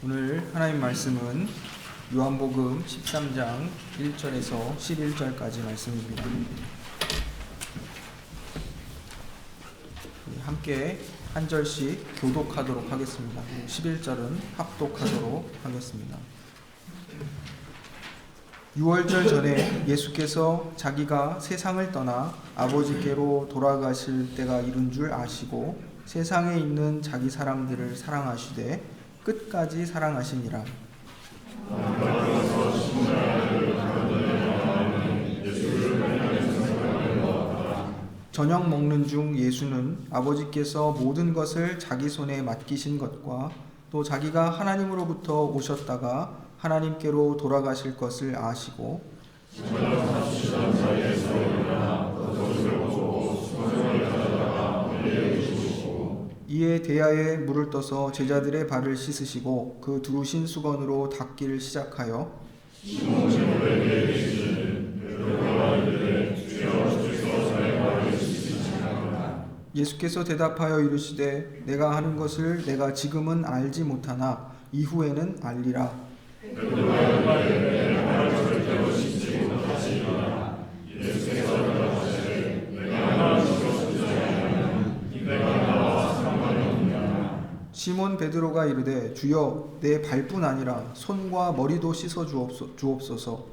오늘 하나님 말씀은 요한복음 13장 1절에서 11절까지 말씀입니다. 함께 한 절씩 교독하도록 하겠습니다. 11절은 합독하도록 하겠습니다. 6월절 전에 예수께서 자기가 세상을 떠나 아버지께로 돌아가실 때가 이른 줄 아시고 세상에 있는 자기 사람들을 사랑하시되 끝까지 사랑하시니라. 저녁 먹는 중 예수는 아버지께서 모든 것을 자기 손에 맡기신 것과 또 자기가 하나님으로부터 오셨다가 하나님께로 돌아가실 것을 아시고 이에 대야에 물을 떠서 제자들의 발을 씻으시고 그 두르신 수건으로 닦기를 시작하여 예수께서 대답하여 이르시되 내가 하는 것을 내가 지금은 알지 못하나 이후에는 알리라. 시몬 베드로가 이르되 주여 내 발뿐 아니라 손과 머리도 씻어 주옵소서.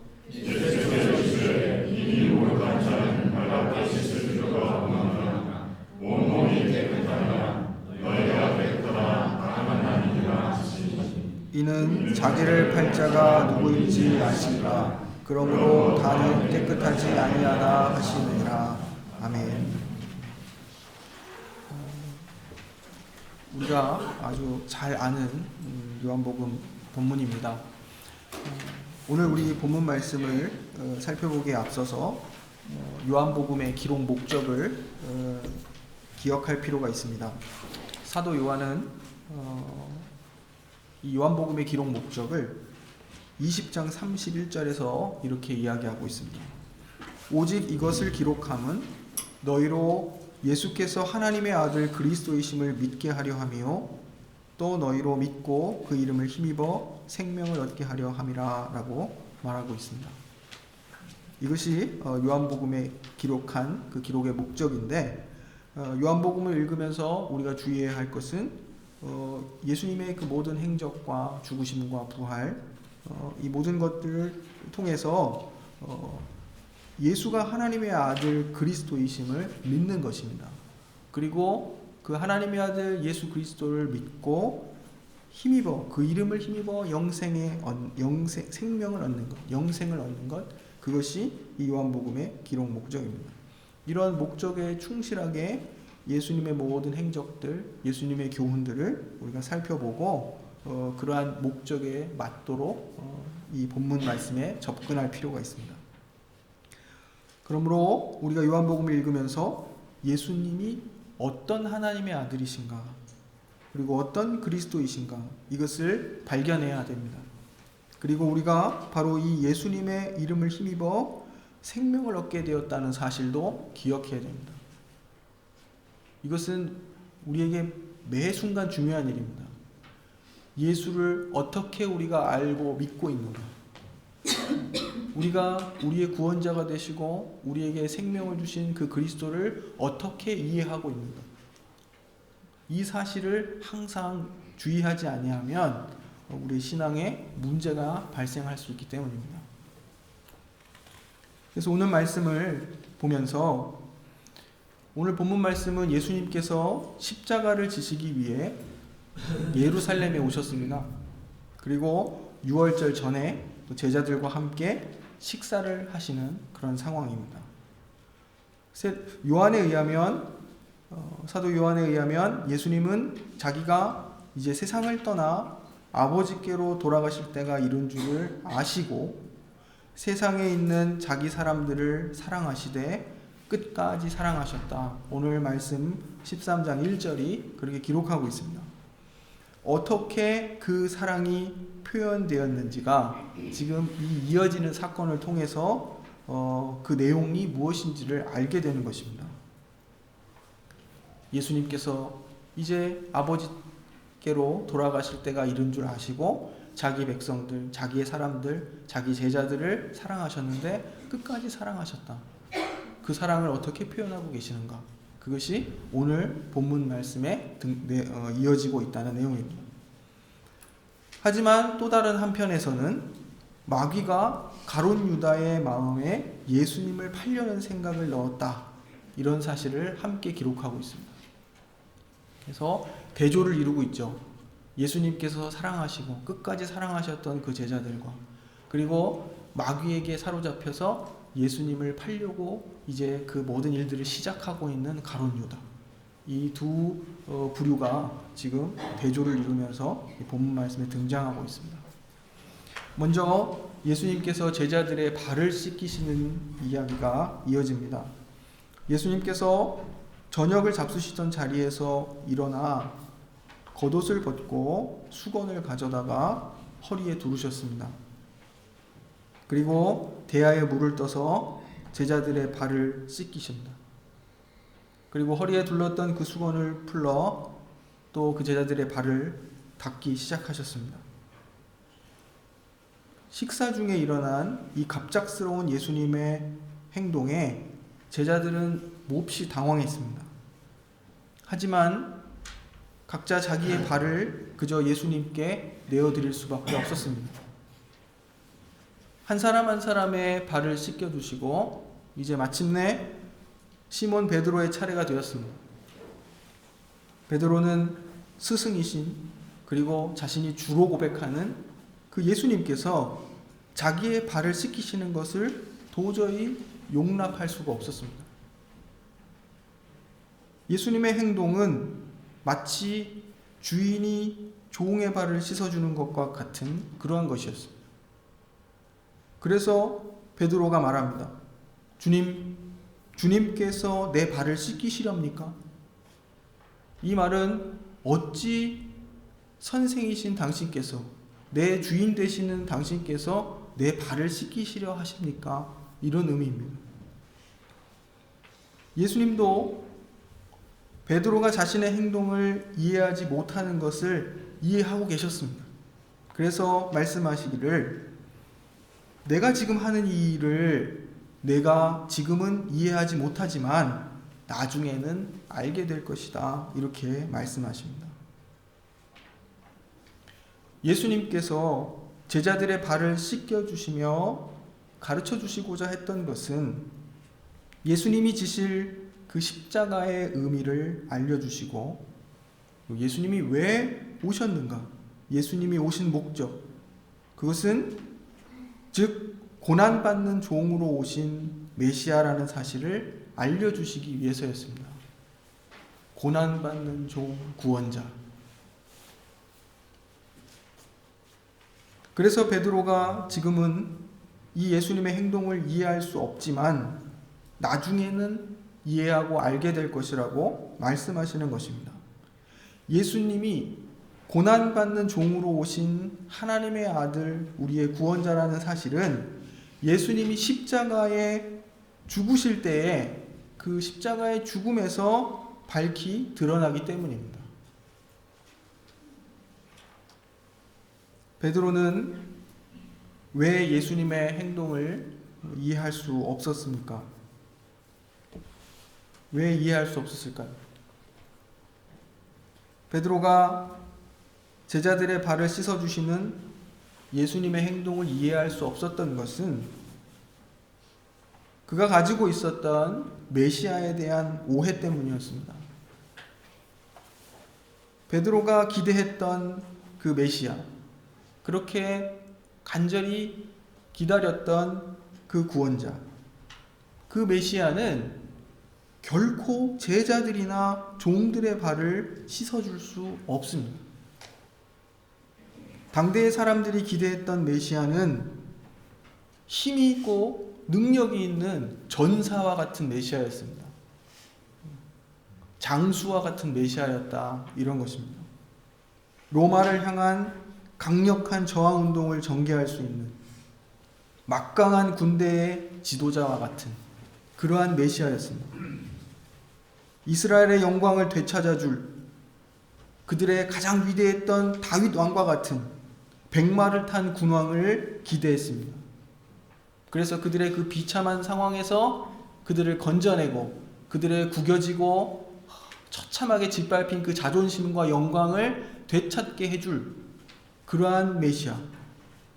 이는 자기를 팔 자가 누구인지 아시니라. 그러므로 다는 깨끗하지 아니하다 하시느니라. 아멘. 우리가 아주 잘 아는 요한복음 본문입니다. 오늘 우리 본문 말씀을 살펴보기에 앞서서 요한복음의 기록 목적을 기억할 필요가 있습니다. 사도 요한은 이 요한복음의 기록 목적을 20장 31절에서 이렇게 이야기하고 있습니다. 오직 이것을 기록함은 너희로 예수께서 하나님의 아들 그리스도이심을 믿게 하려 함이요 또 너희로 믿고 그 이름을 힘입어 생명을 얻게 하려 함이라 라고 말하고 있습니다. 이것이 요한복음에 기록한 그 기록의 목적인데 요한복음을 읽으면서 우리가 주의해야 할 것은 예수님의 그 모든 행적과 죽으심과 부활 이 모든 것들을 통해서 예수가 하나님의 아들 그리스도이심을 믿는 것입니다. 그리고 그 하나님의 아들 예수 그리스도를 믿고 힘입어 그 이름을 힘입어 생명을 얻는 것, 영생을 얻는 것, 그것이 이 요한복음의 기록 목적입니다. 이런 목적에 충실하게 예수님의 모든 행적들, 예수님의 교훈들을 우리가 살펴보고 그러한 목적에 맞도록 이 본문 말씀에 접근할 필요가 있습니다. 그러므로 우리가 요한복음을 읽으면서 예수님이 어떤 하나님의 아들이신가, 그리고 어떤 그리스도이신가, 이것을 발견해야 됩니다. 그리고 우리가 바로 이 예수님의 이름을 힘입어 생명을 얻게 되었다는 사실도 기억해야 됩니다. 이것은 우리에게 매 순간 중요한 일입니다. 예수를 어떻게 우리가 알고 믿고 있는가? 우리가 우리의 구원자가 되시고 우리에게 생명을 주신 그 그리스도를 어떻게 이해하고 있는가? 이 사실을 항상 주의하지 아니하면 우리 신앙에 문제가 발생할 수 있기 때문입니다. 그래서 오늘 말씀을 보면서 오늘 본문 말씀은 예수님께서 십자가를 지시기 위해 예루살렘에 오셨습니다. 그리고 6월절 전에 제자들과 함께 식사를 하시는 그런 상황입니다. 요한에 의하면 사도 요한에 의하면 예수님은 자기가 이제 세상을 떠나 아버지께로 돌아가실 때가 이른 줄을 아시고 세상에 있는 자기 사람들을 사랑하시되 끝까지 사랑하셨다. 오늘 말씀 13장 1절이 그렇게 기록하고 있습니다. 어떻게 그 사랑이 표현되었는지가 지금 이 이어지는 사건을 통해서 그 내용이 무엇인지를 알게 되는 것입니다. 예수님께서 이제 하나님께로 돌아가실 때가 이른 줄 아시고 자기 백성들, 자기의 사람들, 자기 제자들을 사랑하셨는데 끝까지 사랑하셨다. 그 사랑을 어떻게 표현하고 계시는가? 그것이 오늘 본문 말씀에 이어지고 있다는 내용입니다. 하지만 또 다른 한편에서는 마귀가 가룟 유다의 마음에 예수님을 팔려는 생각을 넣었다. 이런 사실을 함께 기록하고 있습니다. 그래서 대조를 이루고 있죠. 예수님께서 사랑하시고 끝까지 사랑하셨던 그 제자들과 그리고 마귀에게 사로잡혀서 예수님을 팔려고 이제 그 모든 일들을 시작하고 있는 가룟 유다. 이 두 부류가 지금 대조를 이루면서 본문 말씀에 등장하고 있습니다. 먼저 예수님께서 제자들의 발을 씻기시는 이야기가 이어집니다. 예수님께서 저녁을 잡수시던 자리에서 일어나 겉옷을 벗고 수건을 가져다가 허리에 두르셨습니다. 그리고 대야에 물을 떠서 제자들의 발을 씻기십니다. 그리고 허리에 둘렀던 그 수건을 풀러 또 그 제자들의 발을 닦기 시작하셨습니다. 식사 중에 일어난 이 갑작스러운 예수님의 행동에 제자들은 몹시 당황했습니다. 하지만 각자 자기의 발을 그저 예수님께 내어드릴 수밖에 없었습니다. 한 사람 한 사람의 발을 씻겨주시고 이제 마침내 시몬 베드로의 차례가 되었습니다. 베드로는 스승이신 그리고 자신이 주로 고백하는 그 예수님께서 자기의 발을 씻기시는 것을 도저히 용납할 수가 없었습니다. 예수님의 행동은 마치 주인이 종의 발을 씻어주는 것과 같은 그러한 것이었습니다. 그래서 베드로가 말합니다. 주님께서 내 발을 씻기시렵니까? 이 말은 어찌 선생이신 당신께서, 내 주인 되시는 당신께서 내 발을 씻기시려 하십니까? 이런 의미입니다. 예수님도 베드로가 자신의 행동을 이해하지 못하는 것을 이해하고 계셨습니다. 그래서 말씀하시기를 내가 지금 하는 이 일을 내가 지금은 이해하지 못하지만 나중에는 알게 될 것이다. 이렇게 말씀하십니다. 예수님께서 제자들의 발을 씻겨주시며 가르쳐주시고자 했던 것은 예수님이 지실 그 십자가의 의미를 알려주시고 예수님이 왜 오셨는가? 예수님이 오신 목적, 그것은 즉 고난받는 종으로 오신 메시아라는 사실을 알려주시기 위해서였습니다. 고난받는 종 구원자. 그래서 베드로가 지금은 이 예수님의 행동을 이해할 수 없지만 나중에는 이해하고 알게 될 것이라고 말씀하시는 것입니다. 예수님이 고난받는 종으로 오신 하나님의 아들, 우리의 구원자라는 사실은 예수님이 십자가에 죽으실 때에 그 십자가의 죽음에서 밝히 드러나기 때문입니다. 베드로는 왜 예수님의 행동을 이해할 수 없었습니까? 왜 이해할 수 없었을까요? 베드로가 제자들의 발을 씻어주시는 예수님의 행동을 이해할 수 없었던 것은 그가 가지고 있었던 메시아에 대한 오해 때문이었습니다. 베드로가 기대했던 그 메시아, 그렇게 간절히 기다렸던 그 구원자, 그 메시아는 결코 제자들이나 종들의 발을 씻어줄 수 없습니다. 당대의 사람들이 기대했던 메시아는 힘이 있고 능력이 있는 전사와 같은 메시아였습니다. 장수와 같은 메시아였다, 이런 것입니다. 로마를 향한 강력한 저항운동을 전개할 수 있는 막강한 군대의 지도자와 같은 그러한 메시아였습니다. 이스라엘의 영광을 되찾아줄 그들의 가장 위대했던 다윗 왕과 같은 백마를 탄 군왕을 기대했습니다. 그래서 그들의 그 비참한 상황에서 그들을 건져내고 그들의 구겨지고 처참하게 짓밟힌 그 자존심과 영광을 되찾게 해줄 그러한 메시아,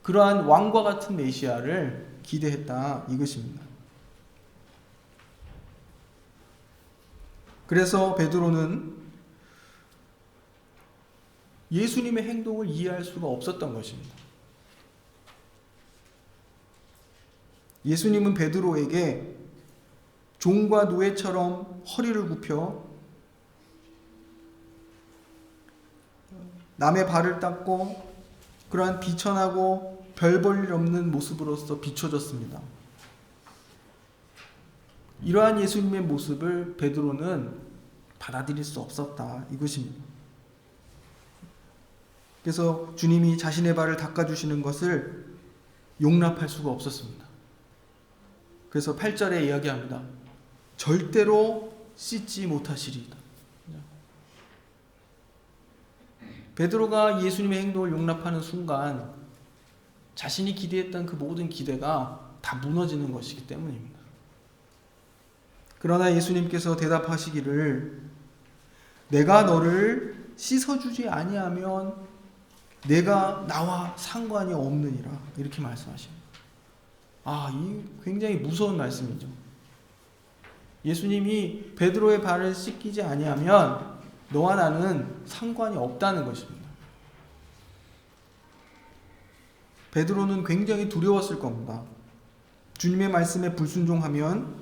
그러한 왕과 같은 메시아를 기대했다 이것입니다. 그래서 베드로는 예수님의 행동을 이해할 수가 없었던 것입니다. 예수님은 베드로에게 종과 노예처럼 허리를 굽혀 남의 발을 닦고 그러한 비천하고 별 볼 일 없는 모습으로서 비춰졌습니다. 이러한 예수님의 모습을 베드로는 받아들일 수 없었다 이것입니다. 그래서 주님이 자신의 발을 닦아주시는 것을 용납할 수가 없었습니다. 그래서 8절에 이야기합니다. 절대로 씻지 못하시리이다. 베드로가 예수님의 행동을 용납하는 순간 자신이 기대했던 그 모든 기대가 다 무너지는 것이기 때문입니다. 그러나 예수님께서 대답하시기를 내가 너를 씻어주지 아니하면 내가 나와 상관이 없느니라 이렇게 말씀하십니다. 이 굉장히 무서운 말씀이죠. 예수님이 베드로의 발을 씻기지 아니하면 너와 나는 상관이 없다는 것입니다. 베드로는 굉장히 두려웠을 겁니다. 주님의 말씀에 불순종하면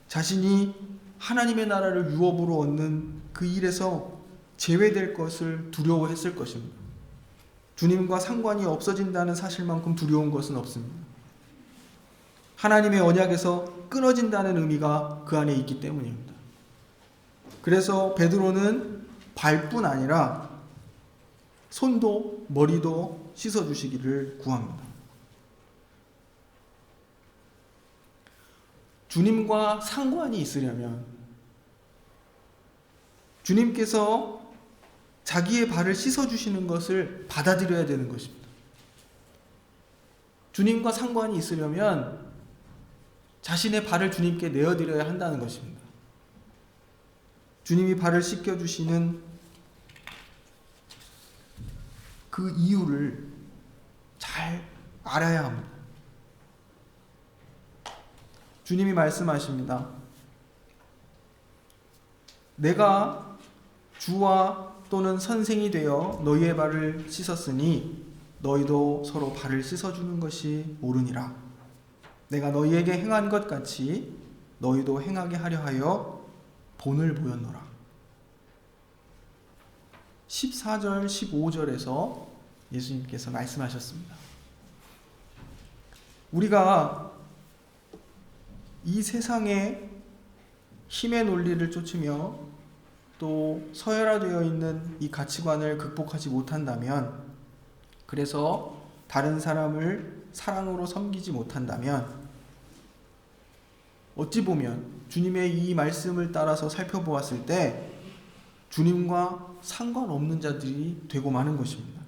자신이 하나님의 나라를 유업으로 얻는 그 일에서 제외될 것을 두려워했을 것입니다. 주님과 상관이 없어진다는 사실만큼 두려운 것은 없습니다. 하나님의 언약에서 끊어진다는 의미가 그 안에 있기 때문입니다. 그래서 베드로는 발뿐 아니라 손도 머리도 씻어주시기를 구합니다. 주님과 상관이 있으려면 주님께서 자기의 발을 씻어주시는 것을 받아들여야 되는 것입니다. 주님과 상관이 있으려면 자신의 발을 주님께 내어드려야 한다는 것입니다. 주님이 발을 씻겨주시는 그 이유를 잘 알아야 합니다. 주님이 말씀하십니다. 내가 주와 또는 선생이 되어 너희의 발을 씻었으니 너희도 서로 발을 씻어주는 것이 옳으니라. 내가 너희에게 행한 것 같이 너희도 행하게 하려 하여 본을 보였노라. 14절 15절에서 예수님께서 말씀하셨습니다. 우리가 이 세상의 힘의 논리를 쫓으며 또 서열화되어 있는 이 가치관을 극복하지 못한다면, 그래서 다른 사람을 사랑으로 섬기지 못한다면, 어찌 보면 주님의 이 말씀을 따라서 살펴보았을 때 주님과 상관없는 자들이 되고 마는 것입니다.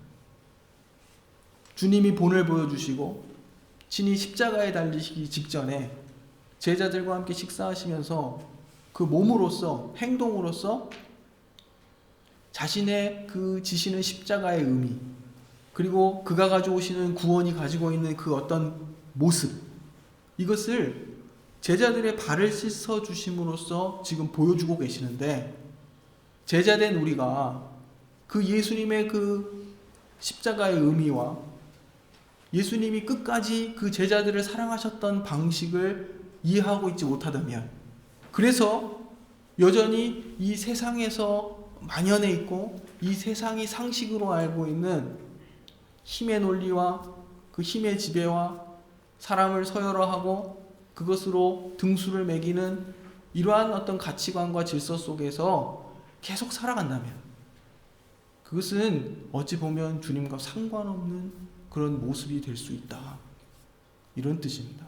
주님이 본을 보여주시고 친히 십자가에 달리시기 직전에 제자들과 함께 식사하시면서 그 몸으로서, 행동으로서 자신의 그 지시는 십자가의 의미, 그리고 그가 가져오시는 구원이 가지고 있는 그 어떤 모습, 이것을 제자들의 발을 씻어 주심으로써 지금 보여주고 계시는데, 제자된 우리가 그 예수님의 그 십자가의 의미와 예수님이 끝까지 그 제자들을 사랑하셨던 방식을 이해하고 있지 못하다면, 그래서 여전히 이 세상에서 만연해 있고 이 세상이 상식으로 알고 있는 힘의 논리와 그 힘의 지배와 사람을 서열화하고 그것으로 등수를 매기는 이러한 어떤 가치관과 질서 속에서 계속 살아간다면, 그것은 어찌 보면 주님과 상관없는 그런 모습이 될 수 있다, 이런 뜻입니다.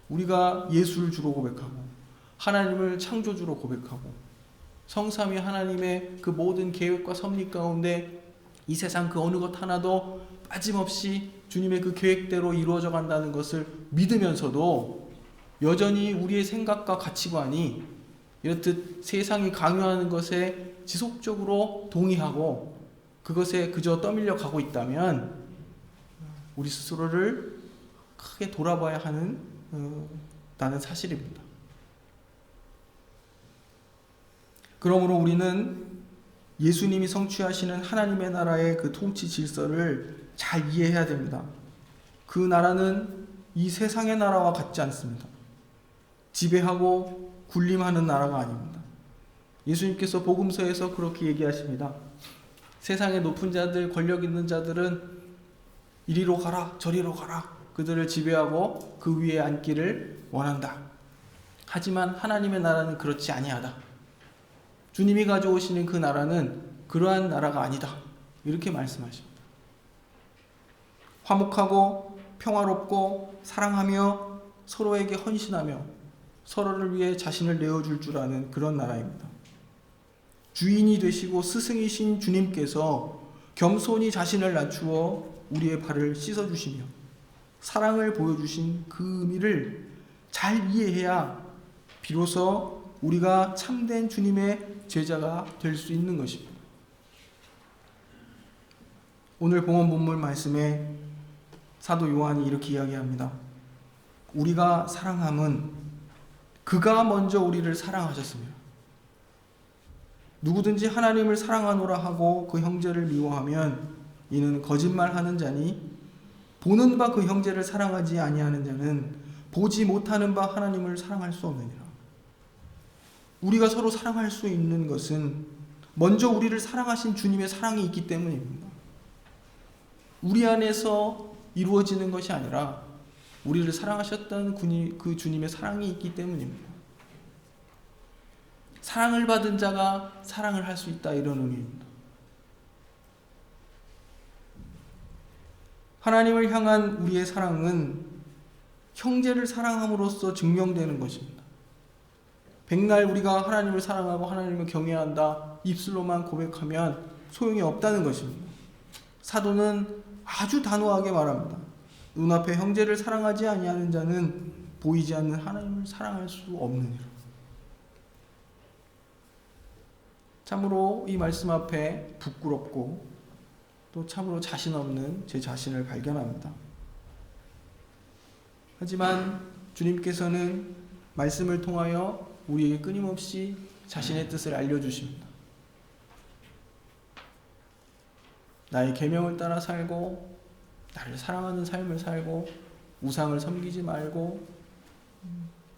우리가 예수를 주로 고백하고 하나님을 창조주로 고백하고 성삼위 하나님의 그 모든 계획과 섭리 가운데 이 세상 그 어느 것 하나도 빠짐없이 주님의 그 계획대로 이루어져 간다는 것을 믿으면서도 여전히 우리의 생각과 가치관이 이렇듯 세상이 강요하는 것에 지속적으로 동의하고 그것에 그저 떠밀려 가고 있다면 우리 스스로를 크게 돌아봐야 하는 다는 사실입니다. 그러므로 우리는 예수님이 성취하시는 하나님의 나라의 그 통치 질서를 잘 이해해야 됩니다. 그 나라는 이 세상의 나라와 같지 않습니다. 지배하고 군림하는 나라가 아닙니다. 예수님께서 복음서에서 그렇게 얘기하십니다. 세상의 높은 자들, 권력 있는 자들은 이리로 가라, 저리로 가라. 그들을 지배하고 그 위에 앉기를 원한다. 하지만 하나님의 나라는 그렇지 아니하다. 주님이 가져오시는 그 나라는 그러한 나라가 아니다. 이렇게 말씀하십니다. 화목하고 평화롭고 사랑하며 서로에게 헌신하며 서로를 위해 자신을 내어줄 줄 아는 그런 나라입니다. 주인이 되시고 스승이신 주님께서 겸손히 자신을 낮추어 우리의 발을 씻어주시며 사랑을 보여주신 그 의미를 잘 이해해야 비로소 우리가 참된 주님의 제자가 될 수 있는 것입니다. 오늘 본문 본문 말씀에 사도 요한이 이렇게 이야기합니다. 우리가 사랑함은 그가 먼저 우리를 사랑하셨으며 누구든지 하나님을 사랑하노라 하고 그 형제를 미워하면 이는 거짓말하는 자니 보는 바 그 형제를 사랑하지 아니하는 자는 보지 못하는 바 하나님을 사랑할 수 없느니라. 우리가 서로 사랑할 수 있는 것은 먼저 우리를 사랑하신 주님의 사랑이 있기 때문입니다. 우리 안에서 이루어지는 것이 아니라 우리를 사랑하셨던 그 주님의 사랑이 있기 때문입니다. 사랑을 받은 자가 사랑을 할 수 있다, 이런 의미입니다. 하나님을 향한 우리의 사랑은 형제를 사랑함으로써 증명되는 것입니다. 백날 우리가 하나님을 사랑하고 하나님을 경외한다 입술로만 고백하면 소용이 없다는 것입니다. 사도는 아주 단호하게 말합니다. 눈앞에 형제를 사랑하지 아니하는 자는 보이지 않는 하나님을 사랑할 수 없느니라. 참으로 이 말씀 앞에 부끄럽고 또 참으로 자신 없는 제 자신을 발견합니다. 하지만 주님께서는 말씀을 통하여 우리에게 끊임없이 자신의 뜻을 알려주십니다. 나의 계명을 따라 살고 나를 사랑하는 삶을 살고 우상을 섬기지 말고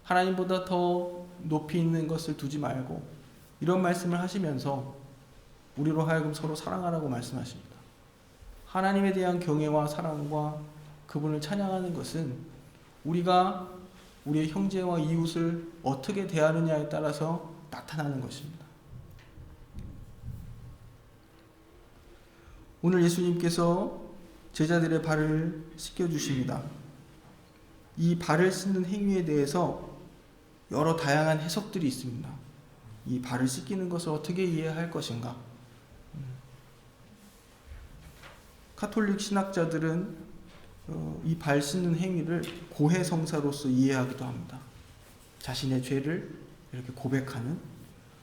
하나님보다 더 높이 있는 것을 두지 말고 이런 말씀을 하시면서 우리로 하여금 서로 사랑하라고 말씀하십니다. 하나님에 대한 경외와 사랑과 그분을 찬양하는 것은 우리가 우리의 형제와 이웃을 어떻게 대하느냐에 따라서 나타나는 것입니다. 오늘 예수님께서 제자들의 발을 씻겨주십니다. 이 발을 씻는 행위에 대해서 여러 다양한 해석들이 있습니다. 이 발을 씻기는 것을 어떻게 이해할 것인가? 카톨릭 신학자들은 이 발 씻는 행위를 고해성사로서 이해하기도 합니다. 자신의 죄를 이렇게 고백하는,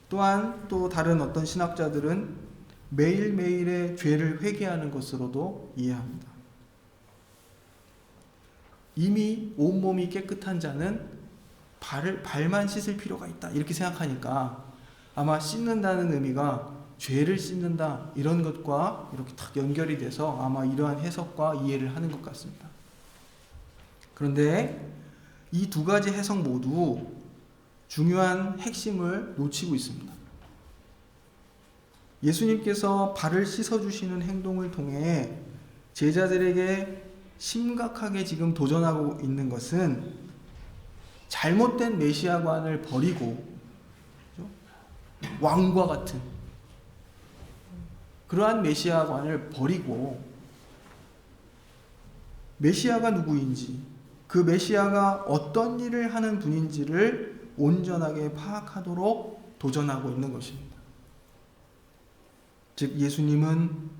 또한 또 다른 어떤 신학자들은 매일매일의 죄를 회개하는 것으로도 이해합니다. 이미 온몸이 깨끗한 자는 발만 씻을 필요가 있다 이렇게 생각하니까 아마 씻는다는 의미가 죄를 씻는다 이런 것과 이렇게 딱 연결이 돼서 아마 이러한 해석과 이해를 하는 것 같습니다. 그런데 이 두 가지 해석 모두 중요한 핵심을 놓치고 있습니다. 예수님께서 발을 씻어주시는 행동을 통해 제자들에게 심각하게 지금 도전하고 있는 것은 잘못된 메시아관을 버리고 왕과 같은 그러한 메시아관을 버리고 메시아가 누구인지 그 메시아가 어떤 일을 하는 분인지를 온전하게 파악하도록 도전하고 있는 것입니다. 즉 예수님은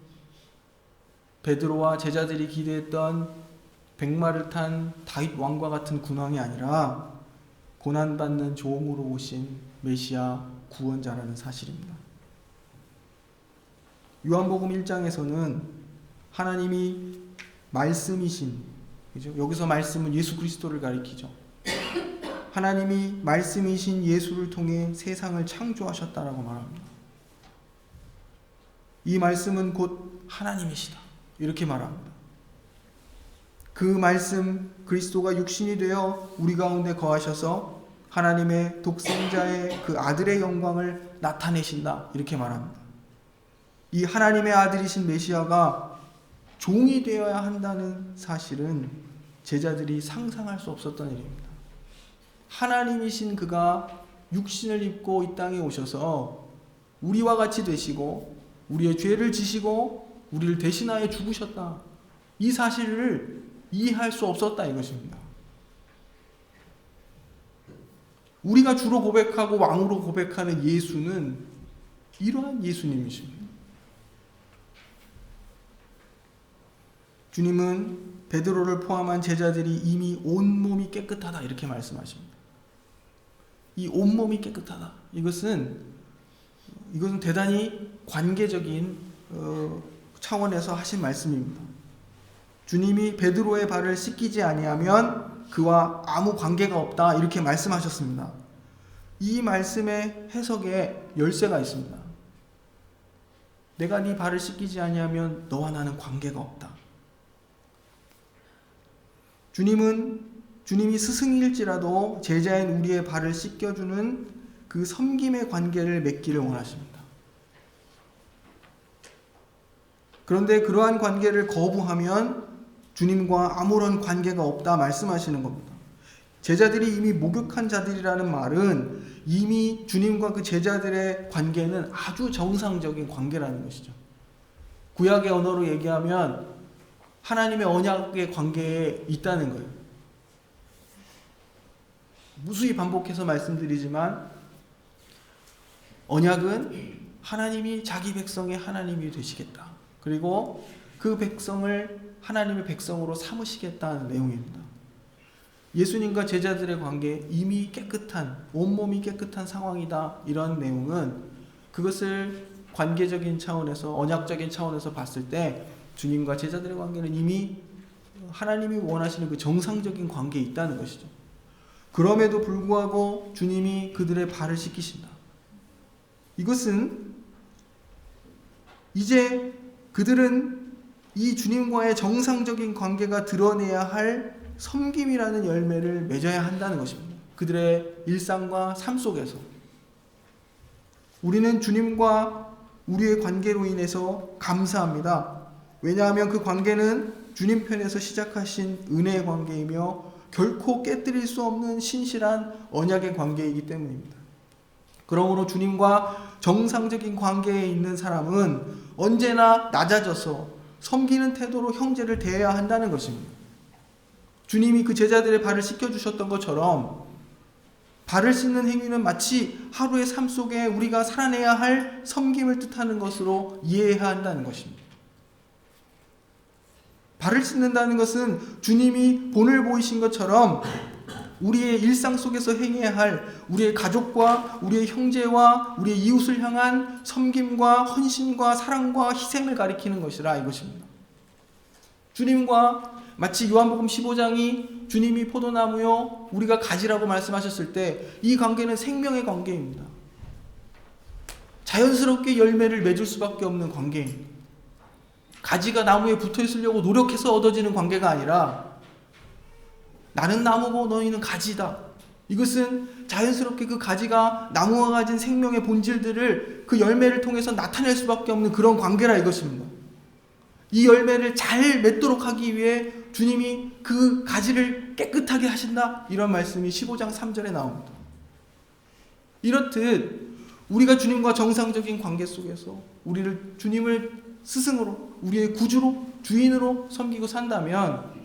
베드로와 제자들이 기대했던 백마를 탄 다윗 왕과 같은 군왕이 아니라 고난받는 종으로 오신 메시아 구원자라는 사실입니다. 요한복음 1장에서는 하나님이 말씀이신, 그죠? 여기서 말씀은 예수 그리스도를 가리키죠. 하나님이 말씀이신 예수를 통해 세상을 창조하셨다라고 말합니다. 이 말씀은 곧 하나님이시다, 이렇게 말합니다. 그 말씀 그리스도가 육신이 되어 우리 가운데 거하셔서 하나님의 독생자의 그 아들의 영광을 나타내신다, 이렇게 말합니다. 이 하나님의 아들이신 메시아가 종이 되어야 한다는 사실은 제자들이 상상할 수 없었던 일입니다. 하나님이신 그가 육신을 입고 이 땅에 오셔서 우리와 같이 되시고 우리의 죄를 지시고 우리를 대신하여 죽으셨다, 이 사실을 이해할 수 없었다, 이것입니다. 우리가 주로 고백하고 왕으로 고백하는 예수는 이러한 예수님이십니다. 주님은 베드로를 포함한 제자들이 이미 온몸이 깨끗하다, 이렇게 말씀하십니다. 이 온몸이 깨끗하다, 이것은 대단히 관계적인 차원에서 하신 말씀입니다. 주님이 베드로의 발을 씻기지 아니하면 그와 아무 관계가 없다, 이렇게 말씀하셨습니다. 이 말씀의 해석에 열쇠가 있습니다. 내가 네 발을 씻기지 아니하면 너와 나는 관계가 없다. 주님이 스승일지라도 제자인 우리의 발을 씻겨주는 그 섬김의 관계를 맺기를 원하십니다. 그런데 그러한 관계를 거부하면 주님과 아무런 관계가 없다 말씀하시는 겁니다. 제자들이 이미 목욕한 자들이라는 말은 이미 주님과 그 제자들의 관계는 아주 정상적인 관계라는 것이죠. 구약의 언어로 얘기하면 하나님의 언약의 관계에 있다는 거예요. 무수히 반복해서 말씀드리지만 언약은 하나님이 자기 백성의 하나님이 되시겠다, 그리고 그 백성을 하나님의 백성으로 삼으시겠다는 내용입니다. 예수님과 제자들의 관계, 이미 깨끗한, 온몸이 깨끗한 상황이다, 이런 내용은 그것을 관계적인 차원에서, 언약적인 차원에서 봤을 때 주님과 제자들의 관계는 이미 하나님이 원하시는 그 정상적인 관계에 있다는 것이죠. 그럼에도 불구하고 주님이 그들의 발을 씻기신다. 이것은 이제 그들은 이 주님과의 정상적인 관계가 드러내야 할 섬김이라는 열매를 맺어야 한다는 것입니다. 그들의 일상과 삶 속에서 우리는 주님과 우리의 관계로 인해서 감사합니다. 왜냐하면 그 관계는 주님 편에서 시작하신 은혜의 관계이며 결코 깨뜨릴 수 없는 신실한 언약의 관계이기 때문입니다. 그러므로 주님과 정상적인 관계에 있는 사람은 언제나 낮아져서 섬기는 태도로 형제를 대해야 한다는 것입니다. 주님이 그 제자들의 발을 씻겨주셨던 것처럼 발을 씻는 행위는 마치 하루의 삶 속에 우리가 살아내야 할 섬김을 뜻하는 것으로 이해해야 한다는 것입니다. 발을 씻는다는 것은 주님이 본을 보이신 것처럼 우리의 일상 속에서 행해야 할 우리의 가족과 우리의 형제와 우리의 이웃을 향한 섬김과 헌신과 사랑과 희생을 가리키는 것이라 이것입니다. 주님과 마치 요한복음 15장이 주님이 포도나무요 우리가 가지라고 말씀하셨을 때 이 관계는 생명의 관계입니다. 자연스럽게 열매를 맺을 수밖에 없는 관계입니다. 가지가 나무에 붙어 있으려고 노력해서 얻어지는 관계가 아니라 나는 나무고 너희는 가지다. 이것은 자연스럽게 그 가지가 나무가 가진 생명의 본질들을 그 열매를 통해서 나타낼 수밖에 없는 그런 관계라 이것입니다. 이 열매를 잘 맺도록 하기 위해 주님이 그 가지를 깨끗하게 하신다. 이런 말씀이 15장 3절에 나옵니다. 이렇듯 우리가 주님과 정상적인 관계 속에서 주님을 스승으로, 우리의 구주로, 주인으로 섬기고 산다면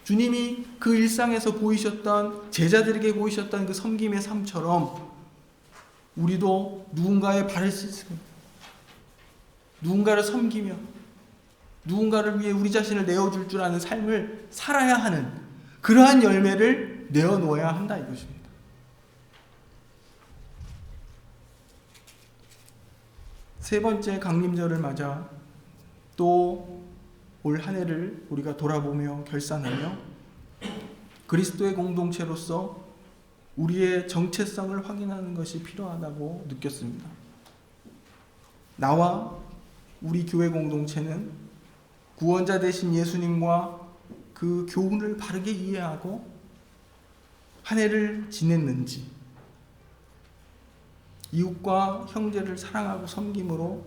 주님이 그 일상에서 보이셨던, 제자들에게 보이셨던 그 섬김의 삶처럼 우리도 누군가의 발을 씻고 누군가를 섬기며 누군가를 위해 우리 자신을 내어줄 줄 아는 삶을 살아야 하는 그러한 열매를 내어놓아야 한다 이것입니다. 세 번째 강림절을 맞아 또 올 한 해를 우리가 돌아보며 결산하며 그리스도의 공동체로서 우리의 정체성을 확인하는 것이 필요하다고 느꼈습니다. 나와 우리 교회 공동체는 구원자 되신 예수님과 그 교훈을 바르게 이해하고 한 해를 지냈는지, 이웃과 형제를 사랑하고 섬김으로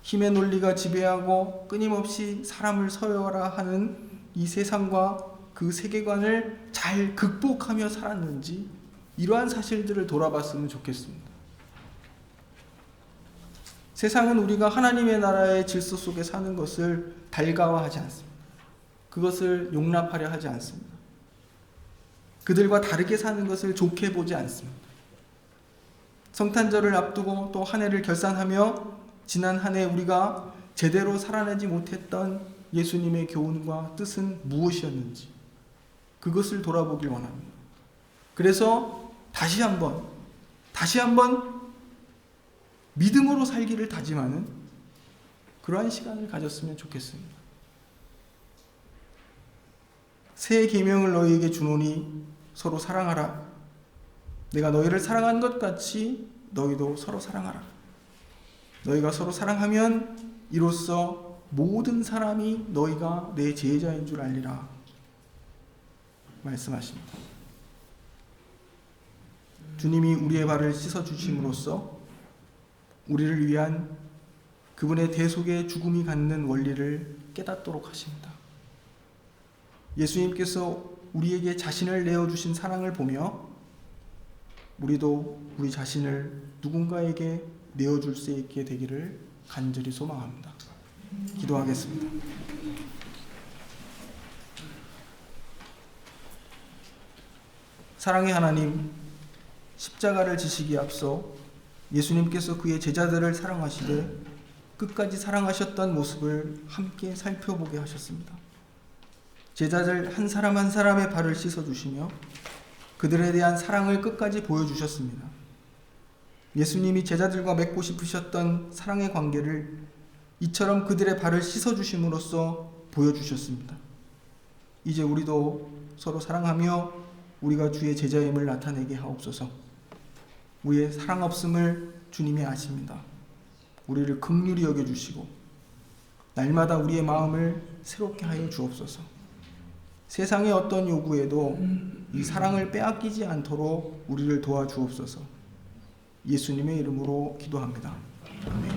힘의 논리가 지배하고 끊임없이 사람을 서열화 하는 이 세상과 그 세계관을 잘 극복하며 살았는지, 이러한 사실들을 돌아봤으면 좋겠습니다. 세상은 우리가 하나님의 나라의 질서 속에 사는 것을 달가워하지 않습니다. 그것을 용납하려 하지 않습니다. 그들과 다르게 사는 것을 좋게 보지 않습니다. 성탄절을 앞두고 또 한 해를 결산하며 지난 한 해 우리가 제대로 살아내지 못했던 예수님의 교훈과 뜻은 무엇이었는지 그것을 돌아보길 원합니다. 그래서 다시 한번 믿음으로 살기를 다짐하는 그러한 시간을 가졌으면 좋겠습니다. 새 계명을 너희에게 주노니 서로 사랑하라. 내가 너희를 사랑한 것 같이 너희도 서로 사랑하라. 너희가 서로 사랑하면 이로써 모든 사람이 너희가 내 제자인 줄 알리라 말씀하십니다. 주님이 우리의 발을 씻어주심으로써 우리를 위한 그분의 대속의 죽음이 갖는 원리를 깨닫도록 하십니다. 예수님께서 우리에게 자신을 내어주신 사랑을 보며 우리도 우리 자신을 누군가에게 내어줄 수 있게 되기를 간절히 소망합니다. 기도하겠습니다. 사랑의 하나님, 십자가를 지시기에 앞서 예수님께서 그의 제자들을 사랑하시되 끝까지 사랑하셨던 모습을 함께 살펴보게 하셨습니다. 제자들 한 사람 한 사람의 발을 씻어주시며 그들에 대한 사랑을 끝까지 보여주셨습니다. 예수님이 제자들과 맺고 싶으셨던 사랑의 관계를 이처럼 그들의 발을 씻어주심으로써 보여주셨습니다. 이제 우리도 서로 사랑하며 우리가 주의 제자임을 나타내게 하옵소서. 우리의 사랑 없음을 주님이 아십니다. 우리를 긍휼히 여겨주시고 날마다 우리의 마음을 새롭게 하여 주옵소서. 세상의 어떤 요구에도 이 사랑을 빼앗기지 않도록 우리를 도와주옵소서. 예수님의 이름으로 기도합니다. 아멘.